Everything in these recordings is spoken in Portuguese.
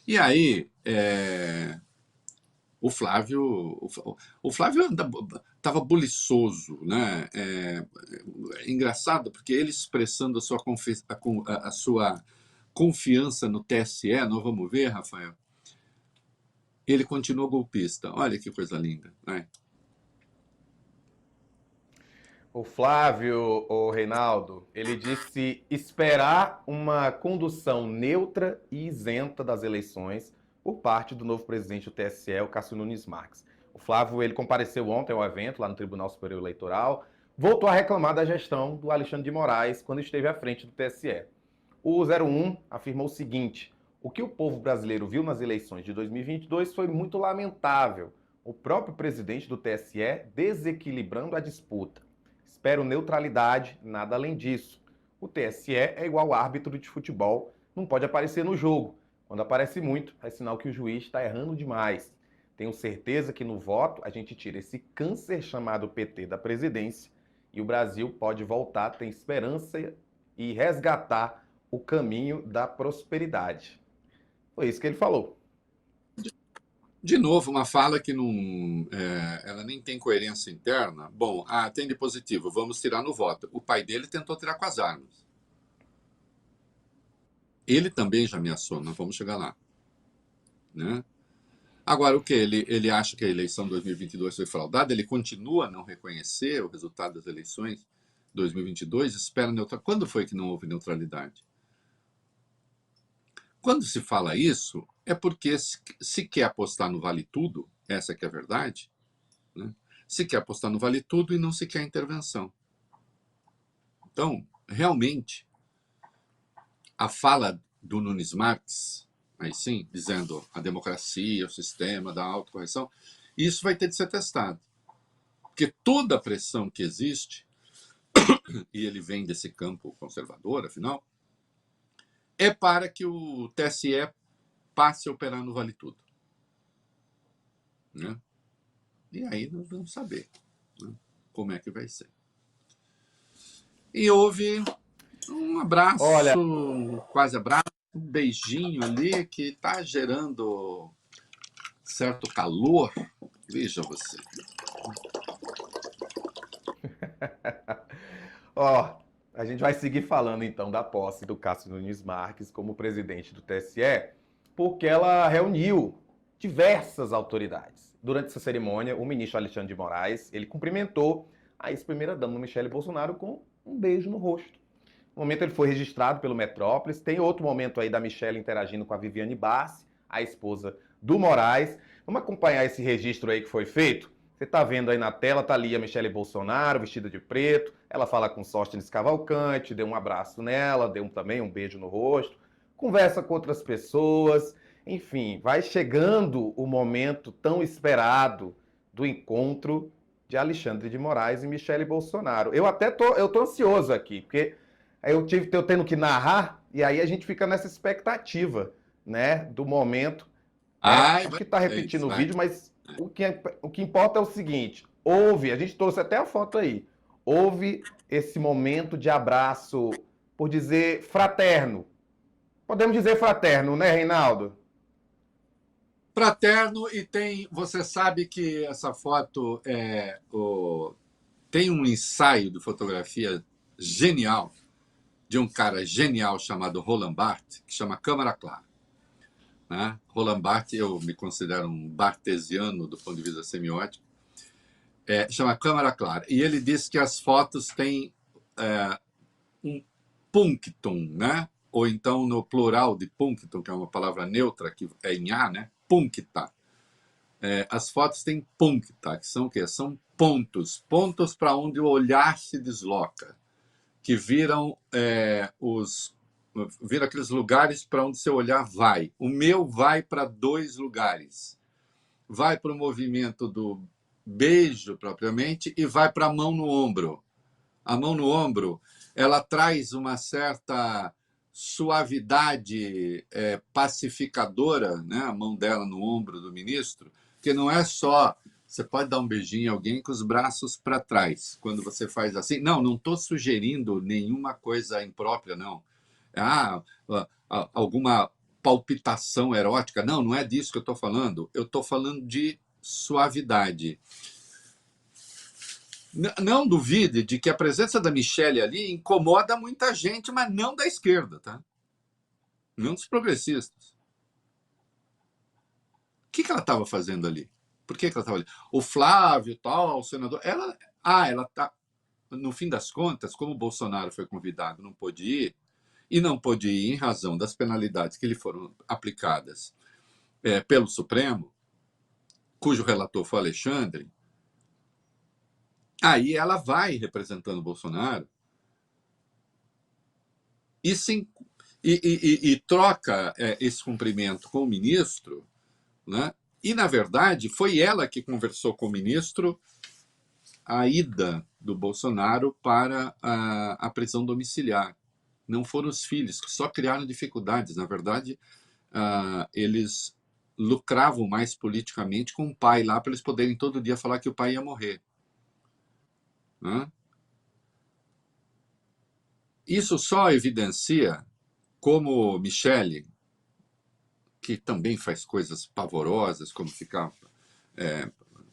E aí, o Flávio estava buliçoso, né? É engraçado porque ele expressando a sua confiança no TSE, nós vamos ver, Rafael, ele continua golpista. Olha que coisa linda, né? O Flávio, o Reinaldo, ele disse esperar uma condução neutra e isenta das eleições por parte do novo presidente do TSE, o Cássio Nunes Marques. O Flávio, ele compareceu ontem ao evento lá no Tribunal Superior Eleitoral, voltou a reclamar da gestão do Alexandre de Moraes quando esteve à frente do TSE. O 01 afirmou o seguinte: o que o povo brasileiro viu nas eleições de 2022 foi muito lamentável. O próprio presidente do TSE desequilibrando a disputa. Espero neutralidade, nada além disso. O TSE é igual árbitro de futebol, não pode aparecer no jogo. Quando aparece muito, é sinal que o juiz está errando demais. Tenho certeza que no voto a gente tira esse câncer chamado PT da presidência e o Brasil pode voltar, tem esperança e resgatar o caminho da prosperidade. Foi isso que ele falou. De novo, uma fala que não, ela nem tem coerência interna. Bom, tem de positivo, vamos tirar no voto. O pai dele tentou tirar com as armas. Ele também já ameaçou, nós vamos chegar lá. Né? Agora, o que? Ele acha que a eleição de 2022 foi fraudada? Ele continua a não reconhecer o resultado das eleições de 2022? Espera neutralidade. Quando foi que não houve neutralidade? Quando se fala isso, é porque se quer apostar no vale tudo, essa que é a verdade, né? Se quer apostar no vale tudo e não se quer intervenção. Então, realmente, a fala do Nunes Marques, aí sim, dizendo a democracia, o sistema da autocorreção, isso vai ter de ser testado. Porque toda a pressão que existe, e ele vem desse campo conservador, afinal, é para que o TSE passe a operar no vale tudo. Né? E aí nós vamos saber, né, como é que vai ser. E houve um Olha, abraço, quase abraço, um beijinho ali que está gerando certo calor. Veja você. ó, a gente vai seguir falando então da posse do Cássio Nunes Marques como presidente do TSE, porque ela reuniu diversas autoridades. Durante essa cerimônia, o ministro Alexandre de Moraes, ele cumprimentou a ex-primeira-dama Michele Bolsonaro com um beijo no rosto. No momento ele foi registrado pelo Metrópolis. Tem outro momento aí da Michelle interagindo com a Viviane Bassi, a esposa do Moraes. Vamos acompanhar esse registro aí que foi feito? Você está vendo aí na tela, tá ali a Michele Bolsonaro, vestida de preto. Ela fala com Sóstenes Cavalcante, deu um abraço nela, deu também um beijo no rosto. Conversa com outras pessoas. Enfim, vai chegando o momento tão esperado do encontro de Alexandre de Moraes e Michele Bolsonaro. Eu tô ansioso aqui, porque eu tendo que narrar, e aí a gente fica nessa expectativa, né, do momento. Ai, Acho vai, que está é repetindo isso, o vai. vídeo, mas o que importa é o seguinte: a gente trouxe até a foto aí, houve esse momento de abraço, por dizer fraterno. Podemos dizer fraterno, né, Reinaldo? Fraterno e tem, você sabe que essa foto tem um ensaio de fotografia genial de um cara genial chamado Roland Barthes, que chama Câmara Clara. Né? Roland Barthes, eu me considero um bartesiano do ponto de vista semiótico, chama Câmara Clara. E ele diz que as fotos têm um punctum, né? Ou então no plural de punctum, que é uma palavra neutra, que é em A, né? Puncta. As fotos têm puncta, que são o quê? São pontos. Pontos para onde o olhar se desloca, que viram aqueles lugares para onde seu olhar vai. O meu vai para 2 lugares. Vai para o movimento do beijo, propriamente, e vai para a mão no ombro. A mão no ombro, ela traz uma certa suavidade pacificadora, né? A mão dela no ombro do ministro, que não é só... Você pode dar um beijinho em alguém com os braços para trás, quando você faz assim. Não estou sugerindo nenhuma coisa imprópria, não. Ah, alguma palpitação erótica. Não, não é disso que eu estou falando. Eu estou falando de suavidade. Não duvide de que a presença da Michelle ali incomoda muita gente, mas não da esquerda, tá? Não dos progressistas. O que ela estava fazendo ali? Por que ela estava ali? O Flávio, tal, o senador... ela tá... No fim das contas, como o Bolsonaro foi convidado, não pôde ir, e não pôde ir em razão das penalidades que lhe foram aplicadas pelo Supremo, cujo relator foi Alexandre, aí ela vai representando o Bolsonaro e troca esse cumprimento com o ministro, né? E, na verdade, foi ela que conversou com o ministro a ida do Bolsonaro para a prisão domiciliar. Não foram os filhos, que só criaram dificuldades. Na verdade, eles lucravam mais politicamente com o pai lá, para eles poderem todo dia falar que o pai ia morrer. Né? Isso só evidencia como Michele, que também faz coisas pavorosas, como ficar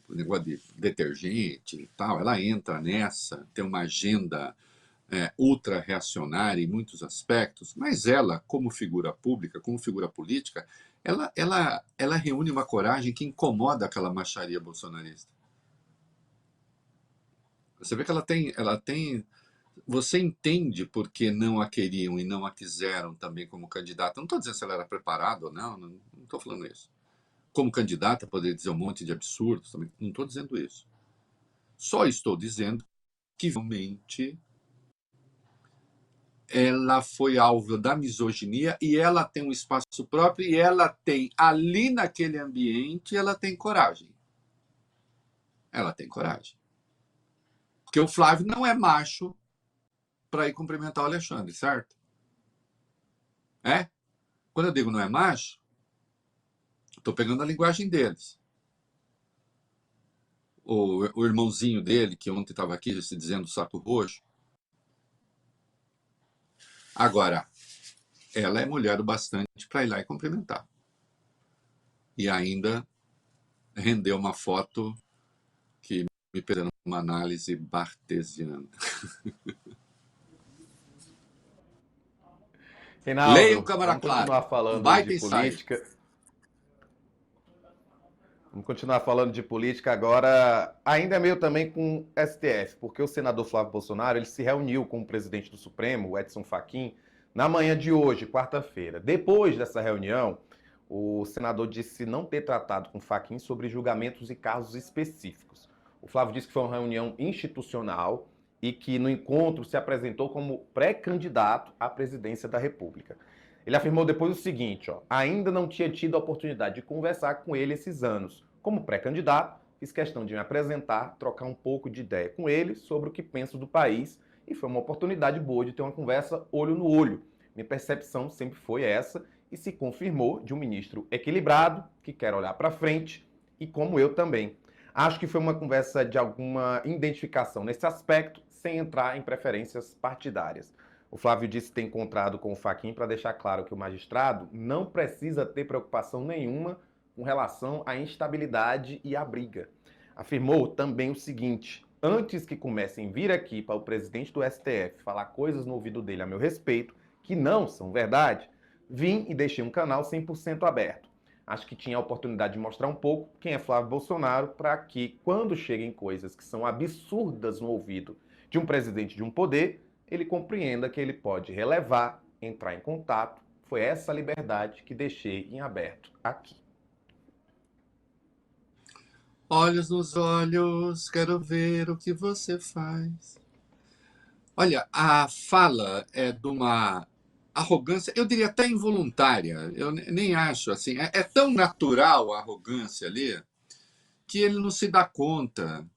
o negócio de detergente e tal, ela entra nessa, tem uma agenda ultra-reacionária em muitos aspectos, mas ela, como figura pública, como figura política, ela reúne uma coragem que incomoda aquela macharia bolsonarista. Você vê que ela tem você entende por que não a queriam e não a quiseram também como candidata. Não estou dizendo se ela era preparada ou não estou falando isso. Como candidata, poderia dizer um monte de absurdos também. Não estou dizendo isso. Só estou dizendo que realmente ela foi alvo da misoginia e ela tem um espaço próprio e ela tem, ali naquele ambiente, ela tem coragem. Ela tem coragem. Porque o Flávio não é macho para ir cumprimentar o Alexandre, certo? Quando eu digo não é macho, estou pegando a linguagem deles. O irmãozinho dele, que ontem estava aqui se dizendo saco roxo. Agora, ela é mulher o bastante para ir lá e cumprimentar. E ainda rendeu uma foto que me pediram uma análise bartesiana. Leia o Reinaldo, Câmara vamos Clara. continuar Um falando baita de ensaio. política. Vamos continuar falando de política agora, ainda meio também com o STF, porque o senador Flávio Bolsonaro ele se reuniu com o presidente do Supremo, o Edson Fachin, na manhã de hoje, quarta-feira. Depois dessa reunião, o senador disse não ter tratado com Fachin sobre julgamentos e casos específicos. O Flávio disse que foi uma reunião institucional e que no encontro se apresentou como pré-candidato à presidência da República. Ele afirmou depois o seguinte, ainda não tinha tido a oportunidade de conversar com ele esses anos. Como pré-candidato, fiz questão de me apresentar, trocar um pouco de ideia com ele sobre o que penso do país e foi uma oportunidade boa de ter uma conversa olho no olho. Minha percepção sempre foi essa e se confirmou de um ministro equilibrado, que quer olhar para frente e como eu também. Acho que foi uma conversa de alguma identificação nesse aspecto, sem entrar em preferências partidárias. O Flávio disse ter encontrado com o Fachin para deixar claro que o magistrado não precisa ter preocupação nenhuma com relação à instabilidade e à briga. Afirmou também o seguinte, antes que comecem a vir aqui para o presidente do STF falar coisas no ouvido dele a meu respeito, que não são verdade, vim e deixei um canal 100% aberto. Acho que tinha a oportunidade de mostrar um pouco quem é Flávio Bolsonaro para que, quando cheguem coisas que são absurdas no ouvido de um presidente de um poder, ele compreenda que ele pode relevar, entrar em contato. Foi essa liberdade que deixei em aberto aqui. Olhos nos olhos, quero ver o que você faz. Olha, a fala é de uma arrogância, eu diria até involuntária. Eu nem acho assim. É tão natural a arrogância ali que ele não se dá conta.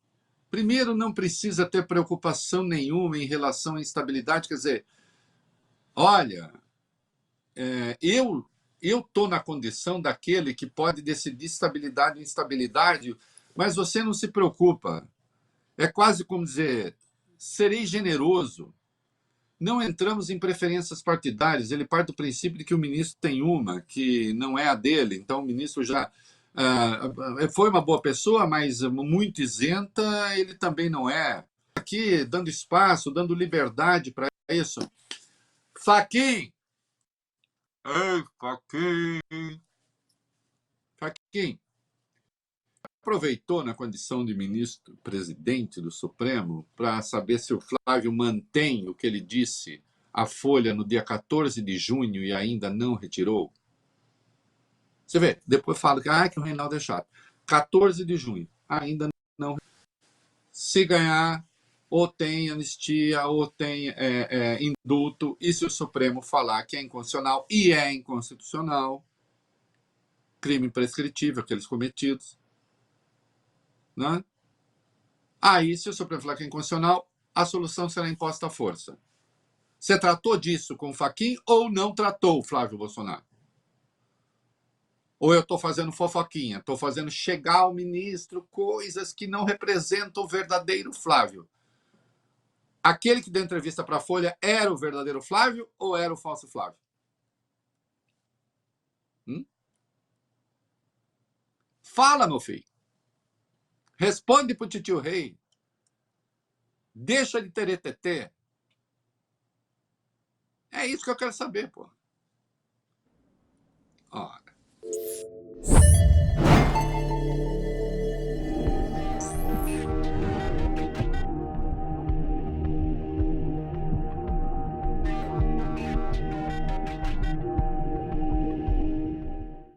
Primeiro, não precisa ter preocupação nenhuma em relação à instabilidade. Quer dizer, olha, eu estou na condição daquele que pode decidir estabilidade e instabilidade, mas você não se preocupa. É quase como dizer, serei generoso. Não entramos em preferências partidárias. Ele parte do princípio de que o ministro tem uma, que não é a dele. Então, o ministro já foi uma boa pessoa, mas muito isenta, ele também não é. Aqui, dando espaço, dando liberdade para isso. Fachin! Ei, Fachin! Fachin! Aproveitou na condição de ministro-presidente do Supremo para saber se o Flávio mantém o que ele disse à Folha no dia 14 de junho e ainda não retirou? Você vê, depois fala que o Reinaldo é chato. 14 de junho, ainda não. Se ganhar, ou tem anistia, ou tem indulto, e se o Supremo falar que é inconstitucional, e é inconstitucional, crime imprescritível, aqueles cometidos, né? Aí, se o Supremo falar que é inconstitucional, a solução será imposta à força. Você tratou disso com o Fachin ou não tratou, Flávio Bolsonaro? Ou eu estou fazendo fofoquinha, estou fazendo chegar ao ministro coisas que não representam o verdadeiro Flávio? Aquele que deu entrevista para a Folha era o verdadeiro Flávio ou era o falso Flávio? Fala, meu filho. Responde pro titio Rei. Deixa de teretetê. É isso que eu quero saber, pô. Ora.